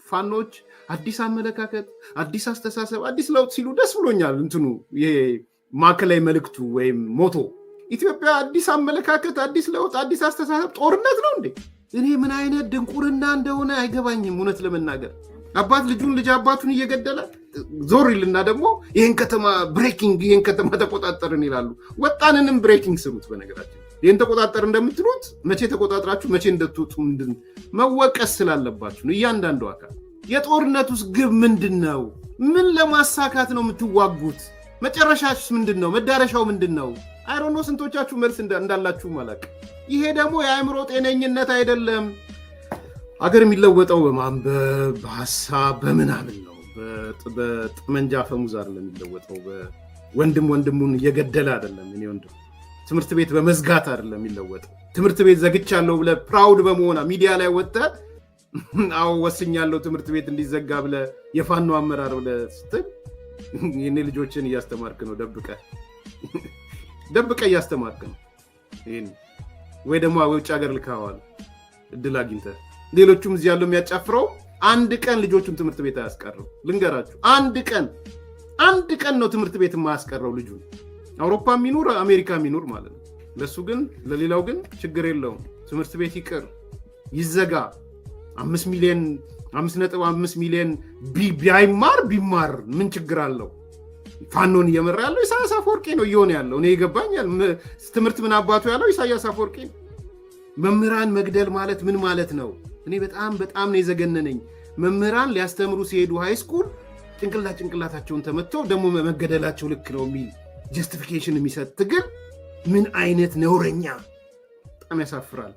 ፋኖች አዲስ አመለካከት፣ አዲስ አስተሳሰብ፣ አዲስ ለውጥ ሲሉ ደስ ብሎኛል። እንትኑ ይሄ ማዕከላዊ መልእክቱ ወይም ሞቶ ኢትዮጵያ አዲስ አመለካከት፣ አዲስ ለውጥ፣ አዲስ አስተሳሰብ፣ ጦርነት ነው እንዴ? እኔ ምን አይነት ድንቁርና እንደሆነ አይገባኝም እውነት ለመናገር። አባት ልጁን ልጅ አባቱን እየገደለ ዞር ይልና ደግሞ ይህን ከተማ ብሬኪንግ፣ ይህን ከተማ ተቆጣጠርን ይላሉ። ወጣንንም ብሬኪንግ ስሩት። በነገራችን ይህን ተቆጣጠር እንደምትሉት መቼ ተቆጣጥራችሁ መቼ እንደትወጡ መወቀስ ስላለባችሁ ነው። እያንዳንዱ አካል የጦርነት ውስጥ ግብ ምንድን ነው? ምን ለማሳካት ነው የምትዋጉት? መጨረሻችሁስ ምንድን ነው? መዳረሻው ምንድን ነው? አይሮኖ ስንቶቻችሁ መልስ እንዳላችሁ ማለቅ። ይሄ ደግሞ የአእምሮ ጤነኝነት አይደለም። አገር የሚለወጠው በማንበብ በሐሳብ በምናምን ነው። በጠመንጃ ፈሙዝ አይደለም የሚለወጠው። ወንድም ወንድሙን እየገደለ አይደለም። እኔ ወንድም ትምህርት ቤት በመዝጋት አይደለም የሚለወጠው። ትምህርት ቤት ዘግቻለሁ ብለህ ፕራውድ በመሆና ሚዲያ ላይ ወጥተህ አዎ ወስኛለሁ ትምህርት ቤት እንዲዘጋ ብለህ የፋኖ አመራር ብለህ ስትል የኔ ልጆችን እያስተማርክ ነው። ደብቀ እያስተማርክ ነው። ይሄን ወይ ደግሞ ውጭ ሀገር ልካዋል እድል አግኝተህ። ሌሎቹም እዚህ ያለው የሚያጫፍረው አንድ ቀን ልጆቹን ትምህርት ቤት አያስቀረው። ልንገራችሁ፣ አንድ ቀን ነው ትምህርት ቤት የማያስቀረው ልጁን። አውሮፓ የሚኖር አሜሪካ የሚኖር ማለት ነው። ለሱ ግን ለሌላው ግን ችግር የለውም። ትምህርት ቤት ይቅር ይዘጋ። 5.5 ሚሊዮን ቢማር ምን ችግር አለው? ፋኖን እየመራ ያለው ኢሳያስ አፈወርቂ ነው እየሆነ ያለው። እኔ ይገባኛል። ትምህርት ምን አባቱ ያለው ኢሳያስ አፈወርቂ። መምህራን መግደል ማለት ምን ማለት ነው? እኔ በጣም ነው የዘገነነኝ። መምህራን ሊያስተምሩ ሲሄዱ ሃይስኩል ጭንቅላታቸውን ተመተው ደግሞ መገደላቸው ልክ ነው የሚል ጀስቲፊኬሽን የሚሰጥ ትግል ምን አይነት ነውረኛ! በጣም ያሳፍራል።